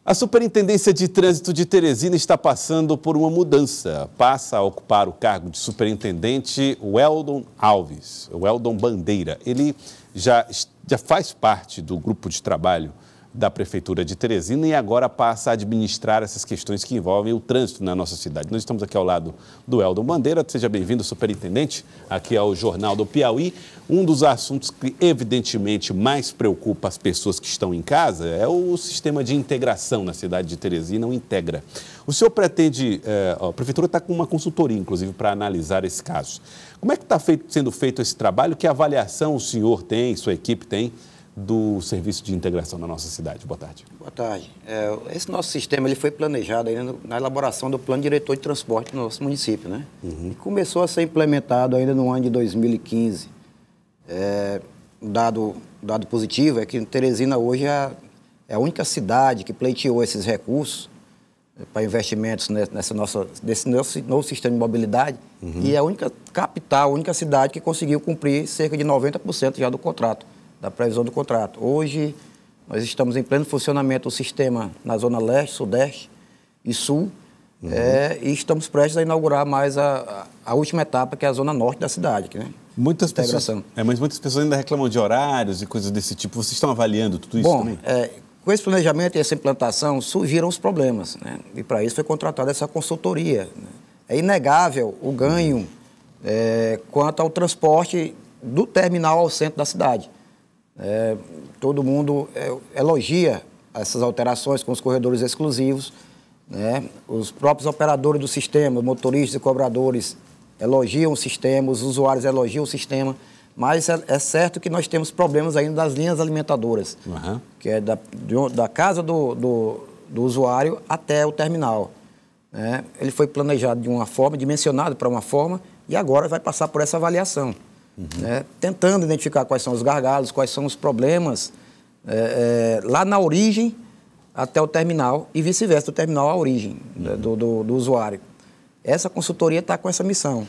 A Superintendência de Trânsito de Teresina está passando por uma mudança. Passa a ocupar o cargo de superintendente o Weldon Alves, o Weldon Bandeira. Ele já faz parte do grupo de trabalho da Prefeitura de Teresina e agora passa a administrar essas questões que envolvem o trânsito na nossa cidade. Nós estamos aqui ao lado do Weldon Bandeira. Seja bem-vindo, superintendente, aqui ao Jornal do Piauí. Um dos assuntos que, evidentemente, mais preocupa as pessoas que estão em casa é o sistema de integração na cidade de Teresina, o Integra. O senhor pretende, a Prefeitura está com uma consultoria, inclusive, para analisar esse caso. Como é que está sendo feito esse trabalho? Que avaliação o senhor tem, sua equipe tem, do serviço de integração na nossa cidade? Boa tarde. Boa tarde. Esse nosso sistema ele foi planejado ainda na elaboração do Plano Diretor de Transporte do nosso município, né? E começou a ser implementado ainda no ano de 2015. Dado positivo é que Teresina hoje é a única cidade que pleiteou esses recursos para investimentos desse novo sistema de mobilidade e é a única capital, a única cidade que conseguiu cumprir cerca de 90% já do contrato, da previsão do contrato. Hoje, nós estamos em pleno funcionamento do sistema na Zona Leste, Sudeste e Sul, e estamos prestes a inaugurar mais a última etapa, que é a Zona Norte da cidade. Né? Muitas pessoas, mas muitas pessoas ainda reclamam de horários e coisas desse tipo. Vocês estão avaliando tudo isso também? Com esse planejamento e essa implantação, surgiram os problemas, né? E para isso foi contratada essa consultoria. Né? É inegável o ganho quanto ao transporte do terminal ao centro da cidade. Todo mundo elogia essas alterações com os corredores exclusivos, né? Os próprios operadores do sistema, motoristas e cobradores elogiam o sistema, os usuários elogiam o sistema, mas é certo que nós temos problemas ainda das linhas alimentadoras, que é da casa do usuário até o terminal. Né? Ele foi planejado de uma forma, dimensionado para uma forma, e agora vai passar por essa avaliação. Tentando identificar quais são os gargalos, quais são os problemas lá na origem até o terminal e vice-versa, do terminal à origem do usuário. Essa consultoria está com essa missão.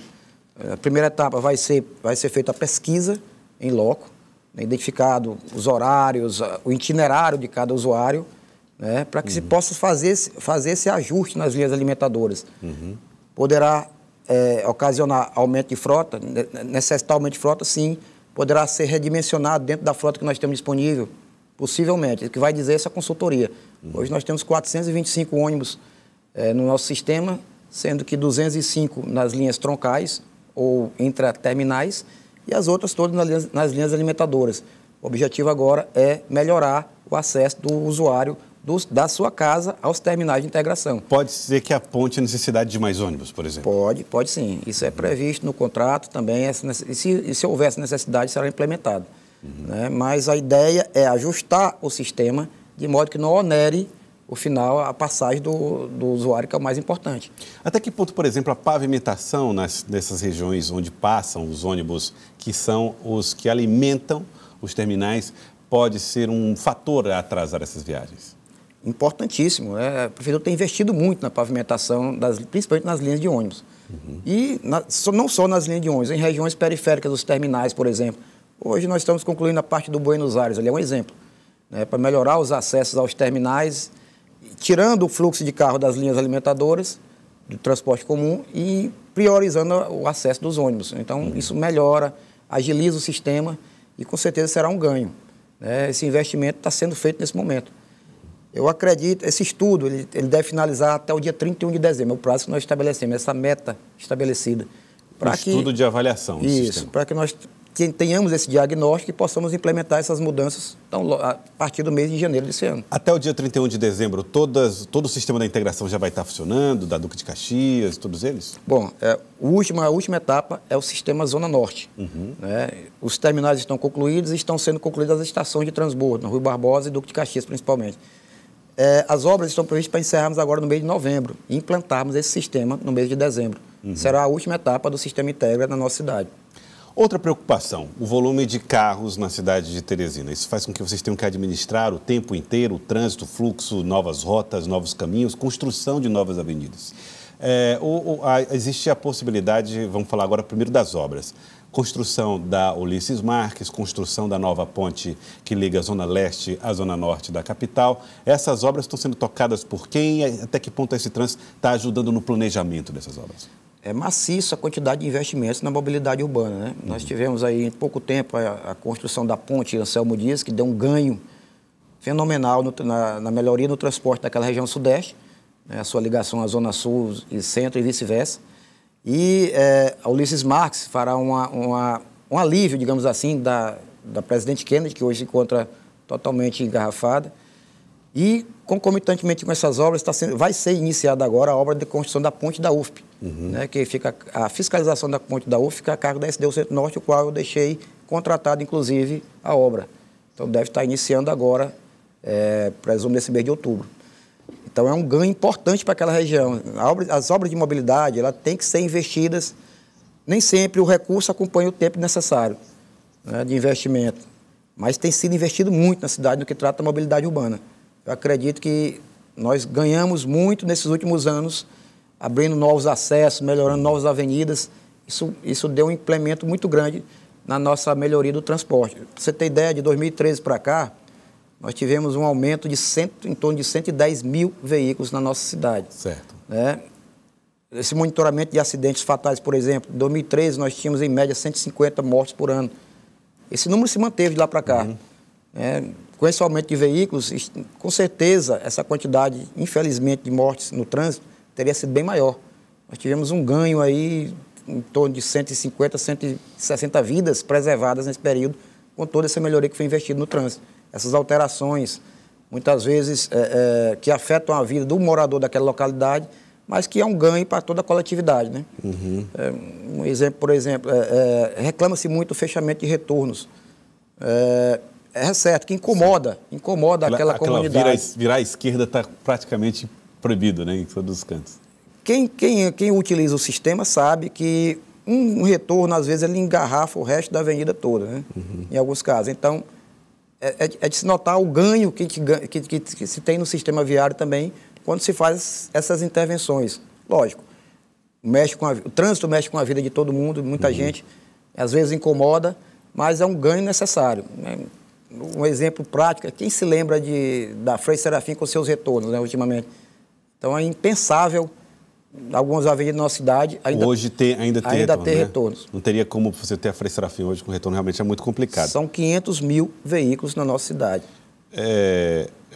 A primeira etapa vai ser feita a pesquisa em loco, né, identificado os horários, o itinerário de cada usuário, né, para que se possa fazer esse ajuste nas linhas alimentadoras. Poderá ocasionar aumento de frota, necessitar aumento de frota, sim, poderá ser redimensionado dentro da frota que nós temos disponível, possivelmente, o que vai dizer essa consultoria. Hoje nós temos 425 ônibus no nosso sistema, sendo que 205 nas linhas troncais ou intraterminais e as outras todas nas linhas alimentadoras. O objetivo agora é melhorar o acesso do usuário da sua casa aos terminais de integração. Pode ser que aponte a necessidade de mais ônibus, por exemplo? Pode sim. Isso é previsto no contrato também. E se houver essa necessidade, será implementado. Né? Mas a ideia é ajustar o sistema de modo que não onere, o final, a passagem do usuário, que é o mais importante. Até que ponto, por exemplo, a pavimentação nessas regiões onde passam os ônibus, que são os que alimentam os terminais, pode ser um fator a atrasar essas viagens? Importantíssimo. A Prefeitura tem investido muito na pavimentação, principalmente nas linhas de ônibus. E não só nas linhas de ônibus, em regiões periféricas dos terminais, por exemplo. Hoje nós estamos concluindo a parte do Buenos Aires, ali é um exemplo, né, para melhorar os acessos aos terminais, tirando o fluxo de carro das linhas alimentadoras, do transporte comum e priorizando o acesso dos ônibus. Então, isso melhora, agiliza o sistema e, com certeza, será um ganho. Né? Esse investimento está sendo feito nesse momento. Eu acredito, esse estudo, ele deve finalizar até o dia 31 de dezembro, é o prazo que nós estabelecemos, essa meta estabelecida. Estudo de avaliação do sistema. Isso, para que nós tenhamos esse diagnóstico e possamos implementar essas mudanças a partir do mês de janeiro desse ano. Até o dia 31 de dezembro, todo o sistema da integração já vai estar funcionando, da Duque de Caxias, todos eles? Bom, a última etapa é o sistema Zona Norte. Né? Os terminais estão concluídos e estão sendo concluídas as estações de transbordo, na Rui Barbosa e Duque de Caxias, principalmente. As obras estão previstas para encerrarmos agora no mês de novembro e implantarmos esse sistema no mês de dezembro. Será a última etapa do sistema Integra na nossa cidade. Outra preocupação, o volume de carros na cidade de Teresina. Isso faz com que vocês tenham que administrar o tempo inteiro, o trânsito, o fluxo, novas rotas, novos caminhos, construção de novas avenidas. Existe a possibilidade, vamos falar agora primeiro das obras. construção da Ulisses Marques, construção da nova ponte que liga a Zona Leste à Zona Norte da capital. Essas obras estão sendo tocadas por quem? Até que ponto esse trânsito está ajudando no planejamento dessas obras? É maciço a quantidade de investimentos na mobilidade urbana, né? Nós tivemos aí em pouco tempo a construção da ponte Anselmo Dias, que deu um ganho fenomenal na melhoria no transporte daquela região sudeste, né? A sua ligação à Zona Sul e Centro e vice-versa. E a Ulisses Marques fará um alívio, digamos assim, da Presidente Kennedy, que hoje se encontra totalmente engarrafada. E, concomitantemente com essas obras, vai ser iniciada agora a obra de construção da ponte da UFP, né, que fica a fiscalização da ponte da UFP fica a cargo da SDU Centro-Norte, o qual eu deixei contratado, inclusive, a obra. Então, deve estar iniciando agora, presumo, nesse mês de outubro. Então, é um ganho importante para aquela região. As obras de mobilidade, elas têm que ser investidas, nem sempre o recurso acompanha o tempo necessário, né, de investimento, mas tem sido investido muito na cidade no que trata da mobilidade urbana. Eu acredito que nós ganhamos muito nesses últimos anos, abrindo novos acessos, melhorando novas avenidas. Isso deu um implemento muito grande na nossa melhoria do transporte. Para você ter ideia, de 2013 para cá, nós tivemos um aumento de em torno de 110 mil veículos na nossa cidade. Certo. Né? Esse monitoramento de acidentes fatais, por exemplo, em 2013 nós tínhamos em média 150 mortes por ano. Esse número se manteve de lá para cá. Com esse aumento de veículos, com certeza essa quantidade, infelizmente, de mortes no trânsito teria sido bem maior. Nós tivemos um ganho aí em torno de 150, 160 vidas preservadas nesse período, com toda essa melhoria que foi investida no trânsito. Essas alterações, muitas vezes, que afetam a vida do morador daquela localidade, mas que é um ganho para toda a coletividade, né? Um exemplo, por exemplo, reclama-se muito do fechamento de retornos. É certo que incomoda aquela comunidade. Virar à esquerda está praticamente proibido, né, em todos os cantos. Quem utiliza o sistema sabe que um retorno, às vezes, ele engarrafa o resto da avenida toda, né? Em alguns casos. Então, é de se notar o ganho que se tem no sistema viário também quando se faz essas intervenções. Lógico, o trânsito mexe com a vida de todo mundo, muita gente, às vezes incomoda, mas é um ganho necessário, né? Um exemplo prático, quem se lembra da Frei Serafim com seus retornos, né, ultimamente? Então, é impensável, algumas avenidas da nossa cidade hoje ainda ter retornos. Não teria como você ter a Frei Serafim hoje com retorno, realmente é muito complicado. São 500 mil veículos na nossa cidade.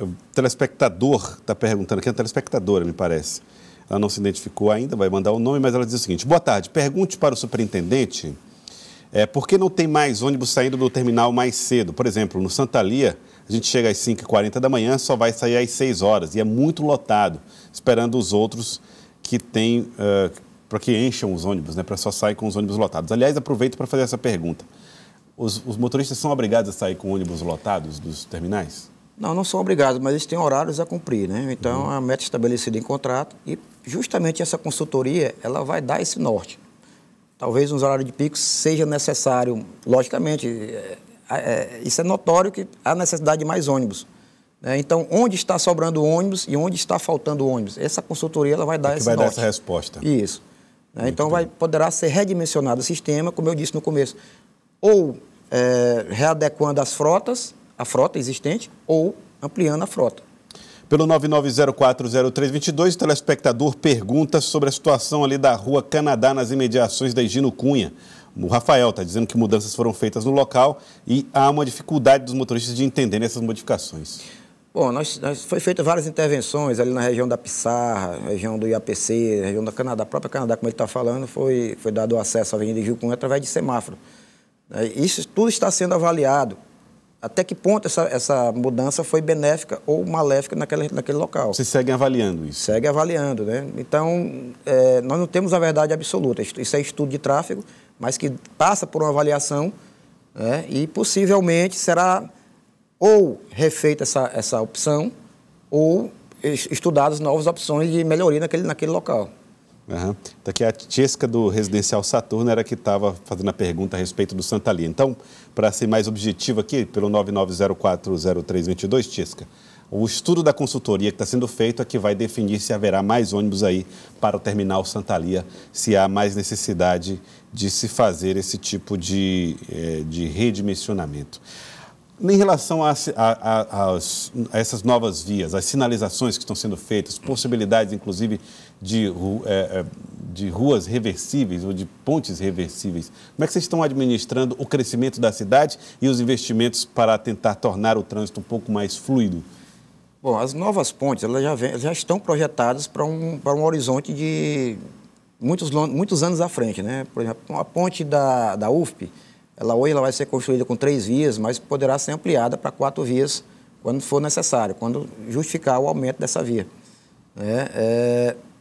O telespectador está perguntando, aqui é uma telespectadora, me parece. Ela não se identificou ainda, vai mandar o nome, mas ela diz o seguinte: boa tarde, pergunte para o superintendente por que não tem mais ônibus saindo do terminal mais cedo? Por exemplo, no Santa Lia, a gente chega às 5h40 da manhã, só vai sair às 6 horas, e é muito lotado, esperando os outros que tem, para que encham os ônibus, né, para só sair com os ônibus lotados. Aliás, aproveito para fazer essa pergunta. Os motoristas são obrigados a sair com ônibus lotados dos terminais? Não, não são obrigados, mas eles têm horários a cumprir, né? Então, a meta estabelecida em contrato, e justamente essa consultoria, ela vai dar esse norte. Talvez nos horários de pico seja necessário, logicamente, isso é notório que há necessidade de mais ônibus, né? Então, onde está sobrando ônibus e onde está faltando ônibus? Essa consultoria ela vai dar esse norte. Vai dar essa resposta. Isso. Né? Então, poderá ser redimensionado o sistema, como eu disse no começo, ou readequando a frota existente, ou ampliando a frota. Pelo 99040322, o telespectador pergunta sobre a situação ali da Rua Canadá, nas imediações da Higino Cunha. O Rafael está dizendo que mudanças foram feitas no local e há uma dificuldade dos motoristas de entenderem essas modificações. Bom, foi feitas várias intervenções ali na região da Pissarra, região do IAPC, região da Canadá. A própria Canadá, como ele está falando, foi dado acesso à Avenida Higino Cunha através de semáforo. Isso tudo está sendo avaliado. Até que ponto essa mudança foi benéfica ou maléfica naquele local. Vocês seguem avaliando isso? Segue avaliando, né? Então, nós não temos a verdade absoluta. Isso é estudo de tráfego, mas que passa por uma avaliação, né? E possivelmente será ou refeita essa opção ou estudadas novas opções de melhoria naquele local. Então, aqui a Tiesca do Residencial Saturno era que estava fazendo a pergunta a respeito do Santa Lia. Então, para ser mais objetivo aqui, pelo 99040322, Tiesca, O estudo da consultoria que está sendo feito é que vai definir se haverá mais ônibus aí para o terminal Santa Lia, se há mais necessidade de se fazer esse tipo de redimensionamento. Em relação a essas novas vias, as sinalizações que estão sendo feitas, possibilidades, inclusive, de ruas reversíveis ou de pontes reversíveis, como é que vocês estão administrando o crescimento da cidade e os investimentos para tentar tornar o trânsito um pouco mais fluido? Bom, as novas pontes elas já estão projetadas para um horizonte de muitos anos à frente, né? Por exemplo, a ponte da UFP, hoje ela vai ser construída com 3 vias, mas poderá ser ampliada para 4 vias quando for necessário, quando justificar o aumento dessa via.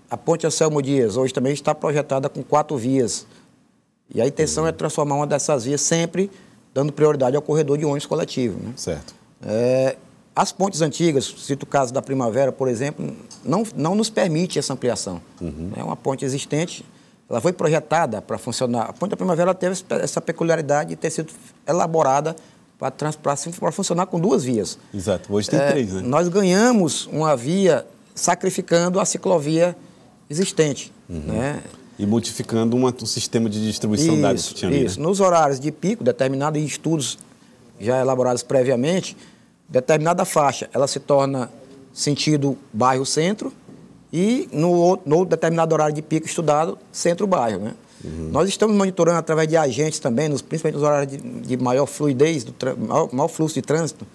A ponte Anselmo Dias hoje também está projetada com 4 vias. E a intenção é transformar uma dessas vias sempre dando prioridade ao corredor de ônibus coletivo, né? Certo. As pontes antigas, cito o caso da Primavera, por exemplo, não nos permite essa ampliação. É uma ponte existente. Ela foi projetada para funcionar. A ponte da Primavera teve essa peculiaridade de ter sido elaborada para funcionar com 2 vias. Exato. Hoje tem 3, né? Nós ganhamos uma via sacrificando a ciclovia existente, né? E modificando um sistema de distribuição dados que tinha ali, né? Nos horários de pico, determinados estudos já elaborados previamente, determinada faixa, ela se torna sentido bairro-centro, e no determinado horário de pico estudado, centro-bairro, né? Nós estamos monitorando através de agentes também, principalmente nos horários de maior fluidez, maior fluxo de trânsito,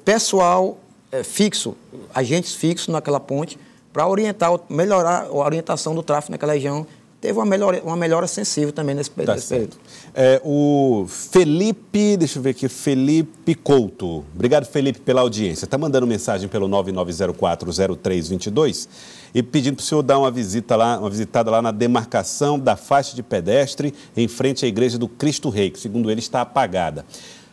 pessoal fixo, agentes fixos naquela ponte, para melhorar a orientação do tráfego naquela região. Teve uma melhora sensível também nesse período. O Felipe, deixa eu ver aqui, Felipe Couto. Obrigado, Felipe, pela audiência. Está mandando mensagem pelo 99040322 e pedindo para o senhor dar uma visitada lá na demarcação da faixa de pedestre em frente à igreja do Cristo Rei, que segundo ele está apagada.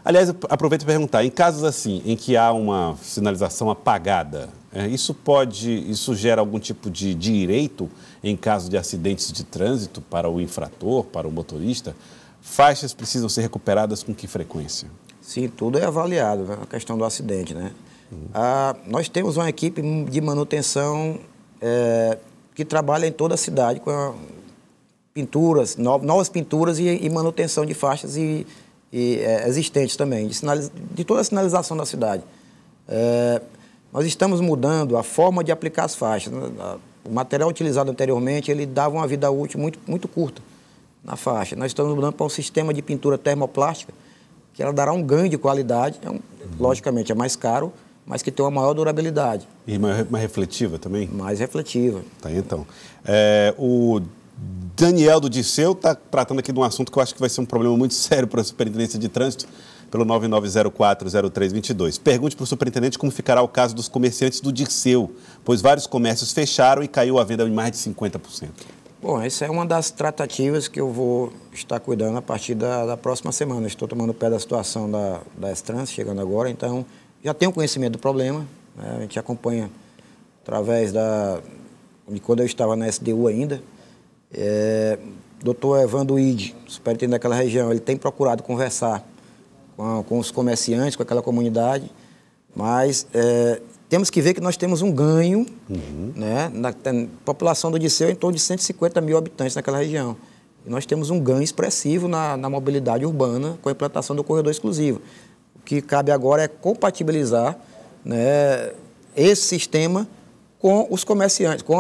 Aliás, aproveito para perguntar, em casos assim, em que há uma sinalização apagada, isso gera algum tipo de direito em caso de acidentes de trânsito para o infrator, para o motorista? Faixas precisam ser recuperadas com que frequência? Sim, tudo é avaliado, né? A questão do acidente, né? Nós temos uma equipe de manutenção que trabalha em toda a cidade com pinturas, novas pinturas e manutenção de faixas existentes também, de toda a sinalização da cidade. Nós estamos mudando a forma de aplicar as faixas. O material utilizado anteriormente, ele dava uma vida útil muito curta na faixa. Nós estamos mudando para um sistema de pintura termoplástica, que ela dará um ganho de qualidade, logicamente é mais caro, mas que tem uma maior durabilidade. E mais refletiva também? Mais refletiva. Tá, então. O Daniel do Disseu está tratando aqui de um assunto que eu acho que vai ser um problema muito sério para a Superintendência de Trânsito, pelo 99040322. Pergunte para o superintendente como ficará o caso dos comerciantes do Dirceu, pois vários comércios fecharam e caiu a venda em mais de 50%. Bom, essa é uma das tratativas que eu vou estar cuidando a partir da próxima semana. Estou tomando pé da situação da Estrança, chegando agora, então já tenho conhecimento do problema, né? A gente acompanha através de quando eu estava na SDU ainda. Doutor Evandro Ide, superintendente daquela região, ele tem procurado conversar com os comerciantes, com aquela comunidade, mas temos que ver que nós temos um ganho, né, na população do Dirceu, em torno de 150 mil habitantes naquela região. E nós temos um ganho expressivo na mobilidade urbana com a implantação do corredor exclusivo. O que cabe agora é compatibilizar, né, esse sistema com os comerciantes, com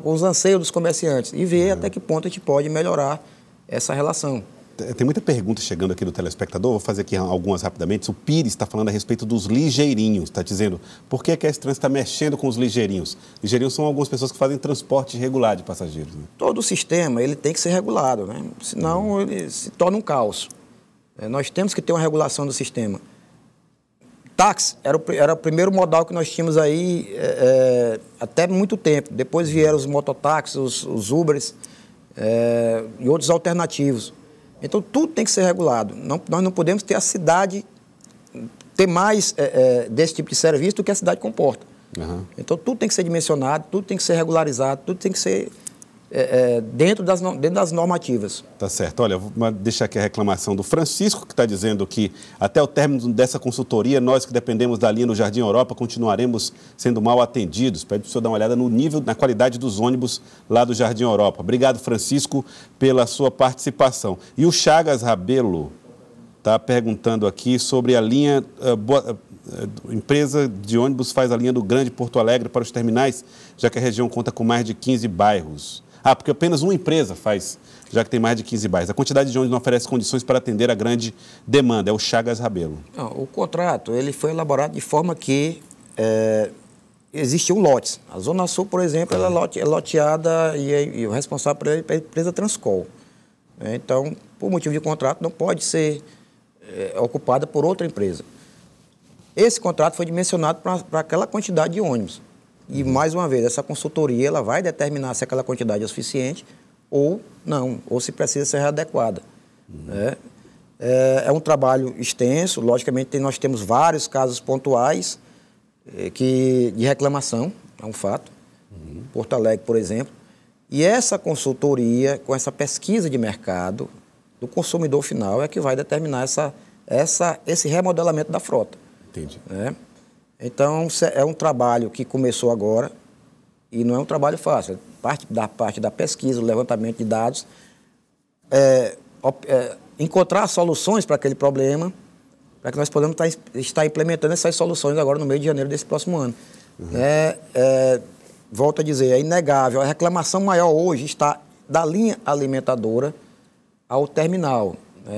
os anseios dos comerciantes e ver até que ponto a gente pode melhorar essa relação. Tem muita pergunta chegando aqui do telespectador, vou fazer aqui algumas rapidamente. O Pires está falando a respeito dos ligeirinhos, está dizendo por que a Estrança está mexendo com os ligeirinhos? Ligeirinhos são algumas pessoas que fazem transporte regular de passageiros, né? Todo o sistema ele tem que ser regulado, né? Senão ele se torna um caos. Nós temos que ter uma regulação do sistema. Táxi era o primeiro modal que nós tínhamos aí até muito tempo. Depois vieram os mototáxis, os Ubers e outros alternativos. Então, tudo tem que ser regulado. Nós não podemos ter a cidade ter mais desse tipo de serviço do que a cidade comporta. Então, tudo tem que ser dimensionado, tudo tem que ser regularizado, tudo tem que ser dentro das normativas. Tá certo. Olha, vou deixar aqui a reclamação do Francisco, que está dizendo que até o término dessa consultoria, nós que dependemos da linha no Jardim Europa continuaremos sendo mal atendidos. Pede para o senhor dar uma olhada no nível, na qualidade dos ônibus lá do Jardim Europa. Obrigado, Francisco, pela sua participação. E o Chagas Rabelo está perguntando aqui sobre a linha... empresa de ônibus faz a linha do Grande Porto Alegre para os terminais, já que a região conta com mais de 15 bairros. Porque apenas uma empresa faz, já que tem mais de 15 bairros. A quantidade de ônibus não oferece condições para atender a grande demanda. É o Chagas Rabelo. Não, o contrato ele foi elaborado de forma que existiam lotes. A Zona Sul, por exemplo, ela é loteada e o responsável por ele é a empresa Transcol. Então, por motivo de contrato, não pode ser ocupada por outra empresa. Esse contrato foi dimensionado para aquela quantidade de ônibus. E, mais uma vez, essa consultoria ela vai determinar se aquela quantidade é suficiente ou não, ou se precisa ser readequada. É um trabalho extenso, logicamente nós temos vários casos pontuais de reclamação, é um fato. Porto Alegre, por exemplo. E essa consultoria, com essa pesquisa de mercado do consumidor final, é que vai determinar esse remodelamento da frota. Entendi. Então, é um trabalho que começou agora e não é um trabalho fácil. Parte da pesquisa, o levantamento de dados, encontrar soluções para aquele problema, para que nós possamos estar implementando essas soluções agora no mês de janeiro desse próximo ano. Volto a dizer, é inegável, a reclamação maior hoje está da linha alimentadora ao terminal.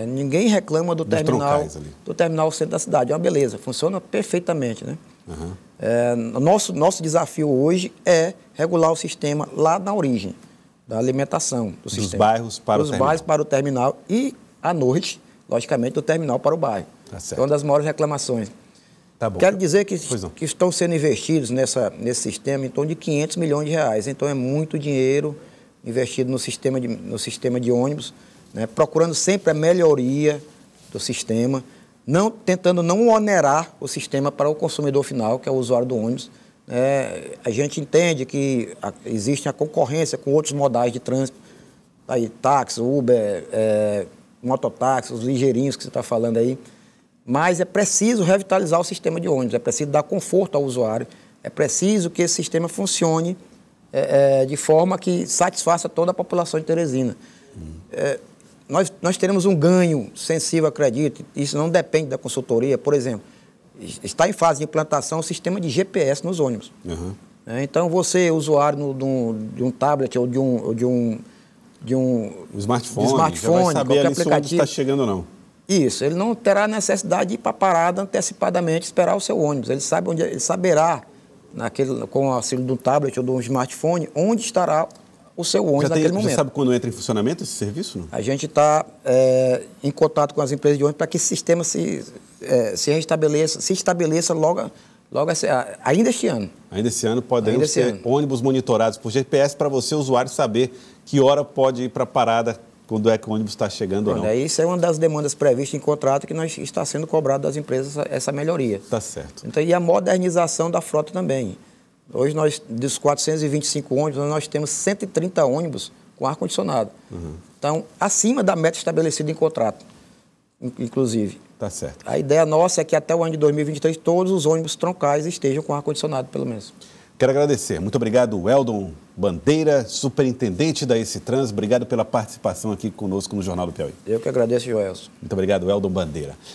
Ninguém reclama do terminal centro da cidade. É uma beleza, funciona perfeitamente, né? Nosso desafio hoje é regular o sistema lá na origem da alimentação do sistema. Dos bairros para o terminal. Dos bairros para o terminal e, à noite, logicamente, do terminal para o bairro. Tá certo. É uma das maiores reclamações. Tá bom. Quero dizer que estão sendo investidos nesse sistema em torno de 500 milhões de reais. Então, é muito dinheiro investido no sistema de ônibus, né? Procurando sempre a melhoria do sistema, tentando não onerar o sistema para o consumidor final, que é o usuário do ônibus. A gente entende que existe a concorrência com outros modais de trânsito, aí, táxi, Uber, mototáxi, os ligeirinhos que você está falando aí, mas é preciso revitalizar o sistema de ônibus, é preciso dar conforto ao usuário, é preciso que esse sistema funcione de forma que satisfaça toda a população de Teresina. Nós teremos um ganho sensível, acredito, isso não depende da consultoria. Por exemplo, está em fase de implantação o sistema de GPS nos ônibus. Então, você, usuário de um tablet ou de um smartphone, já vai saber qualquer aplicativo, se o ônibus está chegando ou não. Isso, ele não terá necessidade de ir para a parada antecipadamente esperar o seu ônibus. Ele saberá, com o auxílio de um tablet ou de um smartphone, onde estará o seu ônibus naquele momento. Já sabe quando entra em funcionamento esse serviço? Não? A gente está em contato com as empresas de ônibus para que esse sistema se estabeleça logo ainda este ano. Ainda esse ano podemos ter ônibus monitorados por GPS para você, usuário, saber que hora pode ir para a parada, quando é que o ônibus está chegando ou não. Isso é uma das demandas previstas em contrato que está sendo cobrado das empresas, essa melhoria. Tá certo. Então, e a modernização da frota também. Hoje, dos 425 ônibus, nós temos 130 ônibus com ar-condicionado. Então, acima da meta estabelecida em contrato, inclusive. Tá certo. A ideia nossa é que até o ano de 2023 todos os ônibus troncais estejam com ar-condicionado, pelo menos. Quero agradecer. Muito obrigado, Weldon Bandeira, superintendente da Esse-Trans. Obrigado pela participação aqui conosco no Jornal do Piauí. Eu que agradeço, Joelson. Muito obrigado, Weldon Bandeira.